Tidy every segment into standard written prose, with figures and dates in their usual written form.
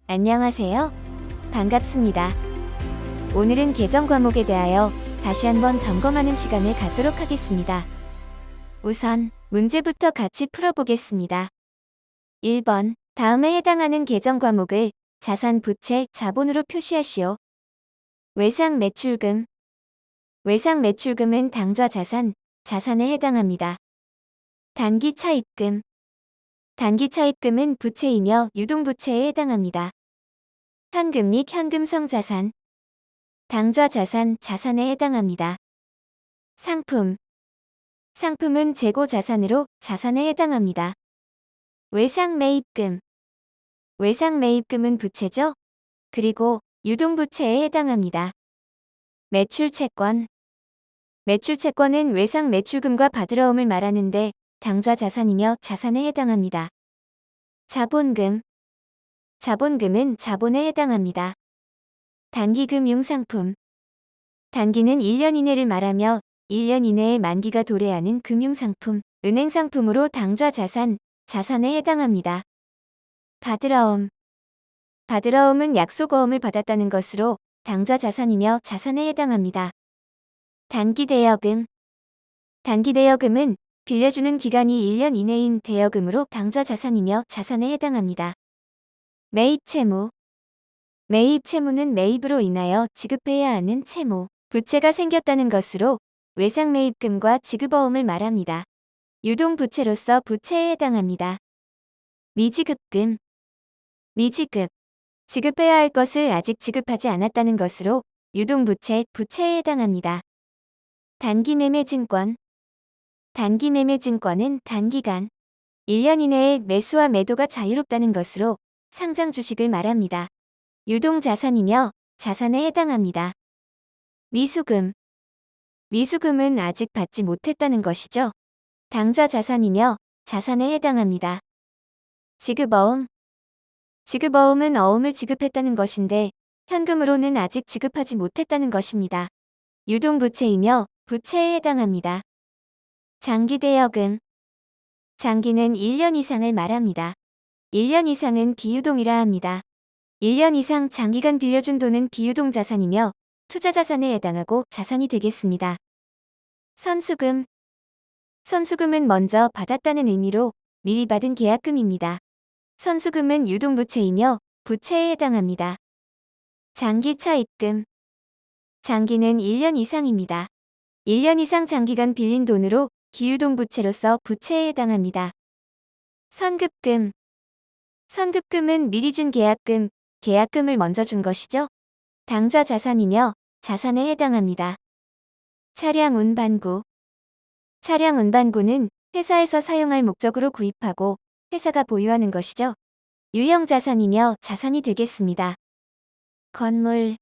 안녕하세요. 반갑습니다. 오늘은 계정 과목에 대하여 다시 한번 점검하는 시간을 갖도록 하겠습니다. 우선 문제부터 같이 풀어보겠습니다. 1번. 다음에 해당하는 계정 과목을 자산, 부채, 자본으로 표시하시오. 외상 매출금. 외상 매출금은 당좌 자산, 자산에 해당합니다. 단기 차입금. 단기 차입금은 부채이며 유동부채에 해당합니다. 현금 및 현금성 자산. 당좌 자산, 자산에 해당합니다. 상품. 상품은 재고 자산으로 자산에 해당합니다. 외상 매입금. 외상 매입금은 부채죠? 그리고 유동부채에 해당합니다. 매출 채권. 매출 채권은 외상 매출금과 받으러옴을 말하는데 당좌 자산이며 자산에 해당합니다. 자본금. 자본금은 자본에 해당합니다. 단기금융 상품. 단기는 1년 이내를 말하며 1년 이내에 만기가 도래하는 금융상품, 은행상품으로 당좌 자산, 자산에 해당합니다. 받으러옴. 받으러옴은 약속어음을 받았다는 것으로 당좌 자산이며 자산에 해당합니다. 단기 대여금. 단기 대여금은 빌려주는 기간이 1년 이내인 대여금으로 당좌 자산이며 자산에 해당합니다. 매입 채무. 매입 채무는 매입으로 인하여 지급해야 하는 채무, 부채가 생겼다는 것으로 외상 매입금과 지급어음을 말합니다. 유동부채로서 부채에 해당합니다. 미지급금. 미지급. 지급해야 할 것을 아직 지급하지 않았다는 것으로 유동부채, 부채에 해당합니다. 단기매매증권. 단기매매증권은 단기간 1년 이내에 매수와 매도가 자유롭다는 것으로 상장 주식을 말합니다. 유동자산이며 자산에 해당합니다. 미수금. 미수금은 아직 받지 못했다는 것이죠. 당좌 자산이며 자산에 해당합니다. 지급어음. 지급어음은 어음을 지급했다는 것인데 현금으로는 아직 지급하지 못했다는 것입니다. 유동부채이며 부채에 해당합니다. 장기대여금. 장기는 1년 이상을 말합니다. 1년 이상은 비유동이라 합니다. 1년 이상 장기간 빌려준 돈은 비유동 자산이며 투자자산에 해당하고 자산이 되겠습니다. 선수금. 선수금은 먼저 받았다는 의미로 미리 받은 계약금입니다. 선수금은 유동부채이며 부채에 해당합니다. 장기 차입금. 장기는 1년 이상입니다. 1년 이상 장기간 빌린 돈으로 기유동부채로서 부채에 해당합니다. 선급금. 선급금은 미리 준 계약금, 계약금을 먼저 준 것이죠. 당좌 자산이며 자산에 해당합니다. 차량 운반구. 차량 운반구는 회사에서 사용할 목적으로 구입하고 회사가 보유하는 것이죠. 유형자산이며 자산이 되겠습니다. 건물.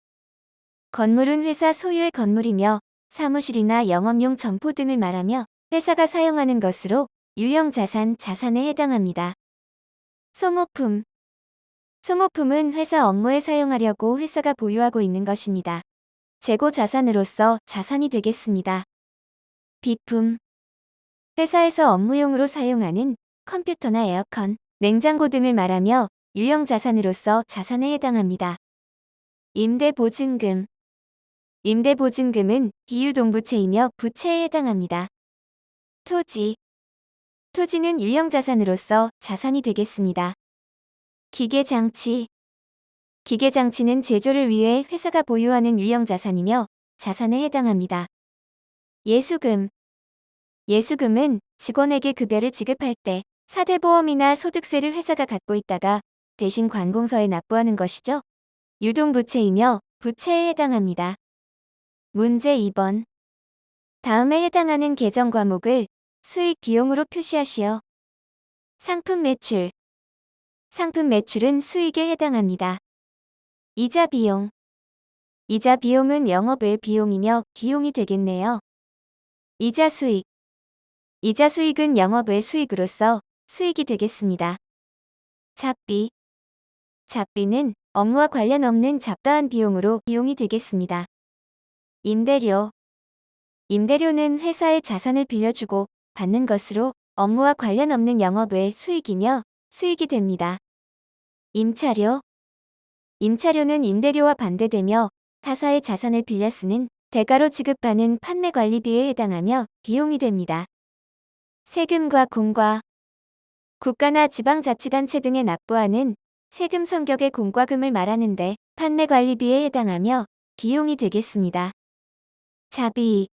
건물은 회사 소유의 건물이며 사무실이나 영업용 점포 등을 말하며 회사가 사용하는 것으로 유형자산, 자산에 해당합니다. 소모품. 소모품은 회사 업무에 사용하려고 회사가 보유하고 있는 것입니다. 재고 자산으로서 자산이 되겠습니다. 비품. 회사에서 업무용으로 사용하는 컴퓨터나 에어컨, 냉장고 등을 말하며 유형자산으로서 자산에 해당합니다. 임대보증금. 임대보증금은 비유동부채이며 부채에 해당합니다. 토지. 토지는 유형자산으로서 자산이 되겠습니다. 기계장치. 기계장치는 제조를 위해 회사가 보유하는 유형자산이며 자산에 해당합니다. 예수금. 예수금은 직원에게 급여를 지급할 때 사대보험이나 소득세를 회사가 갖고 있다가 대신 관공서에 납부하는 것이죠. 유동부채이며 부채에 해당합니다. 문제 2번. 다음에 해당하는 계정 과목을 수익 비용으로 표시하시오. 상품 매출. 상품 매출은 수익에 해당합니다. 이자 비용. 이자 비용은 영업 외 비용이며 비용이 되겠네요. 이자 수익. 이자 수익은 영업 외 수익으로서 수익이 되겠습니다. 잡비. 잡비는 업무와 관련 없는 잡다한 비용으로 비용이 되겠습니다. 임대료. 임대료는 회사의 자산을 빌려주고 받는 것으로 업무와 관련 없는 영업 외 수익이며 수익이 됩니다. 임차료. 임차료는 임대료와 반대되며 타사의 자산을 빌려 쓰는 대가로 지급하는 판매관리비에 해당하며 비용이 됩니다. 세금과 공과 국가나 지방자치단체 등에 납부하는 세금 성격의 공과금을 말하는데 판매관리비에 해당하며 비용이 되겠습니다. 자비익.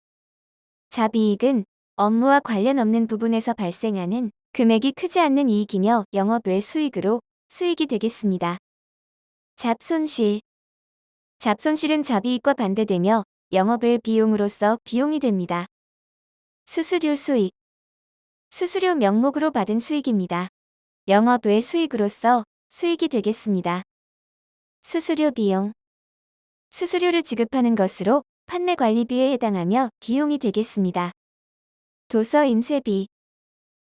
자비익은 업무와 관련 없는 부분에서 발생하는 금액이 크지 않는 이익이며 영업 외 수익으로 수익이 되겠습니다. 잡손실. 잡손실은 자비익과 반대되며 영업 외 비용으로서 비용이 됩니다. 수수료 수익. 수수료 명목으로 받은 수익입니다. 영업 외 수익으로서 수익이 되겠습니다. 수수료 비용. 수수료를 지급하는 것으로 판매관리비에 해당하며 비용이 되겠습니다. 도서 인쇄비.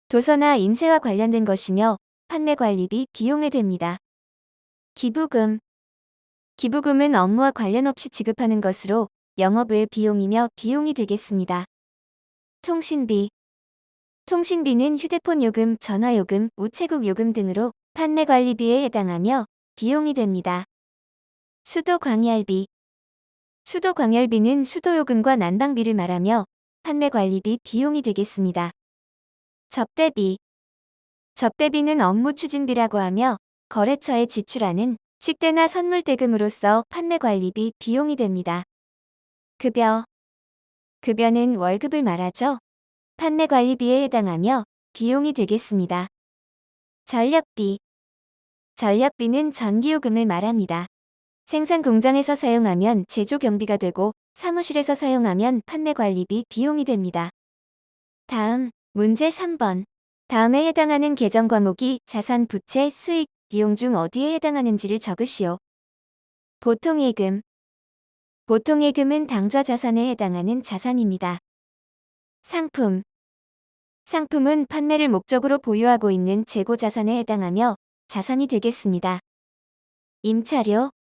도서나 인쇄와 관련된 것이며 판매관리비 비용에 됩니다. 기부금. 기부금은 업무와 관련 없이 지급하는 것으로 영업 외 비용이며 비용이 되겠습니다. 통신비. 통신비는 휴대폰 요금, 전화요금, 우체국 요금 등으로 판매관리비에 해당하며 비용이 됩니다. 수도광열비. 수도광열비는 수도요금과 난방비를 말하며 판매관리비 비용이 되겠습니다. 접대비. 접대비는 업무 추진비라고 하며 거래처에 지출하는 식대나 선물 대금으로서 판매관리비 비용이 됩니다. 급여. 급여는 월급을 말하죠. 판매관리비에 해당하며 비용이 되겠습니다. 전력비. 전력비는 전기요금을 말합니다. 생산 공장에서 사용하면 제조 경비가 되고 사무실에서 사용하면 판매관리비 비용이 됩니다. 다음 문제 3번. 다음에 해당하는 계정 과목이 자산, 부채, 수익, 비용 중 어디에 해당하는지를 적으시오. 보통예금. 보통예금은 당좌 자산에 해당하는 자산입니다. 상품. 상품은 판매를 목적으로 보유하고 있는 재고 자산에 해당하며 자산이 되겠습니다. 임차료.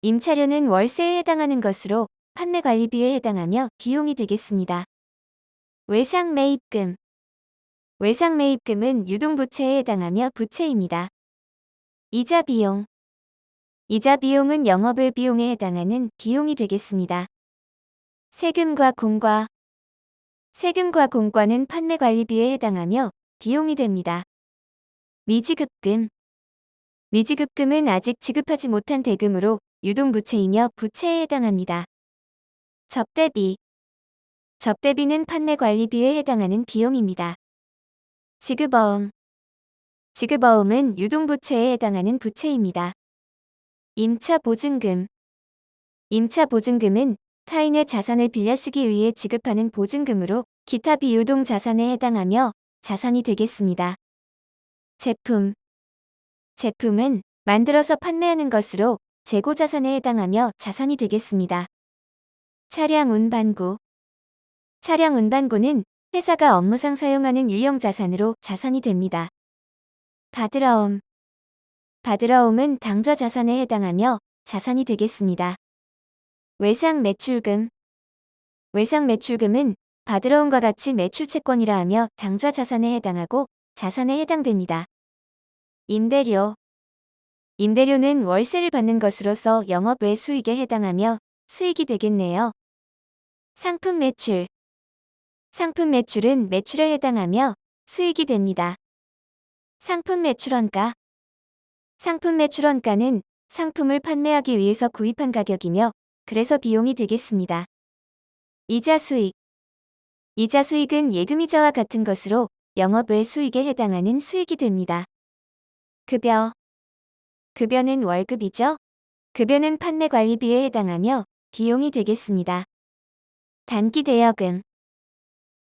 임차료는 월세에 해당하는 것으로 판매관리비에 해당하며 비용이 되겠습니다. 외상매입금. 외상매입금은 유동부채에 해당하며 부채입니다. 이자비용. 이자비용은 영업외 비용에 해당하는 비용이 되겠습니다. 세금과 공과. 세금과 공과는 판매관리비에 해당하며 비용이 됩니다. 미지급금. 미지급금은 아직 지급하지 못한 대금으로 유동부채이며 부채에 해당합니다. 접대비. 접대비는 판매관리비에 해당하는 비용입니다. 지급어음. 지급어음은 유동부채에 해당하는 부채입니다. 임차보증금. 임차보증금은 타인의 자산을 빌려쓰기 위해 지급하는 보증금으로 기타 비유동 자산에 해당하며 자산이 되겠습니다. 제품. 제품은 만들어서 판매하는 것으로 재고 자산에 해당하며 자산이 되겠습니다. 차량 운반구. 차량 운반구는 회사가 업무상 사용하는 유형 자산으로 자산이 됩니다. 받으러옴. 받으러옴은 당좌 자산에 해당하며 자산이 되겠습니다. 외상 매출금. 외상 매출금은 받으러옴과 같이 매출 채권이라 하며 당좌 자산에 해당하고 자산에 해당됩니다. 임대료. 임대료는 월세를 받는 것으로서 영업 외 수익에 해당하며 수익이 되겠네요. 상품 매출. 상품 매출은 매출에 해당하며 수익이 됩니다. 상품 매출원가. 상품 매출원가는 상품을 판매하기 위해서 구입한 가격이며 그래서 비용이 되겠습니다. 이자 수익. 이자 수익은 예금이자와 같은 것으로 영업 외 수익에 해당하는 수익이 됩니다. 급여. 급여는 월급이죠. 급여는 판매관리비에 해당하며 비용이 되겠습니다. 단기대여금.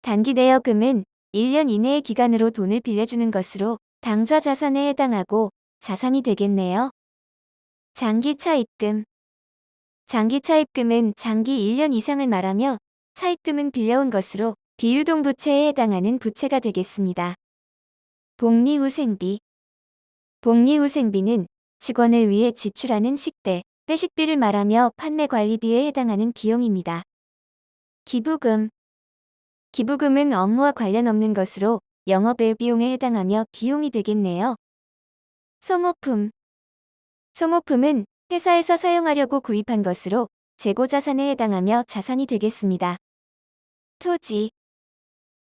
단기대여금은 1년 이내의 기간으로 돈을 빌려주는 것으로 당좌 자산에 해당하고 자산이 되겠네요. 장기차입금. 장기차입금은 장기 1년 이상을 말하며 차입금은 빌려온 것으로 비유동부채에 해당하는 부채가 되겠습니다. 복리후생비. 복리후생비는 직원을 위해 지출하는 식대, 회식비를 말하며 판매관리비에 해당하는 비용입니다. 기부금. 기부금은 업무와 관련 없는 것으로 영업 외 비용에 해당하며 비용이 되겠네요. 소모품. 소모품은 회사에서 사용하려고 구입한 것으로 재고 자산에 해당하며 자산이 되겠습니다. 토지.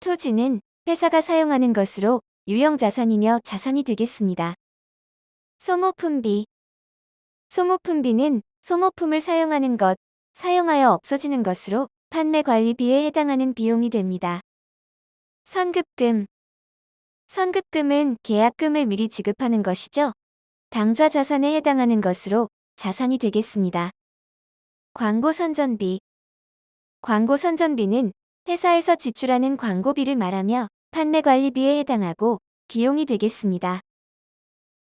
토지는 회사가 사용하는 것으로 유형 자산이며 자산이 되겠습니다. 소모품비. 소모품비는 소모품을 사용하는 것, 사용하여 없어지는 것으로 판매 관리비에 해당하는 비용이 됩니다. 선급금. 선급금은 계약금을 미리 지급하는 것이죠. 당좌 자산에 해당하는 것으로 자산이 되겠습니다. 광고 선전비. 광고 선전비는 회사에서 지출하는 광고비를 말하며 판매 관리비에 해당하고 비용이 되겠습니다.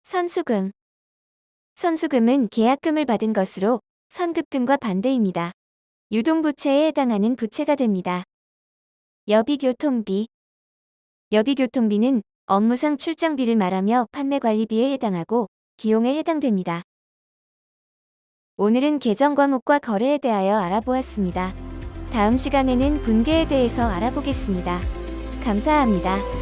선수금. 선수금은 계약금을 받은 것으로 선급금과 반대입니다. 유동부채에 해당하는 부채가 됩니다. 여비교통비. 여비교통비는 업무상 출장비를 말하며 판매관리비에 해당하고 비용에 해당됩니다. 오늘은 계정 과목과 거래에 대하여 알아보았습니다. 다음 시간에는 분계에 대해서 알아보겠습니다. 감사합니다.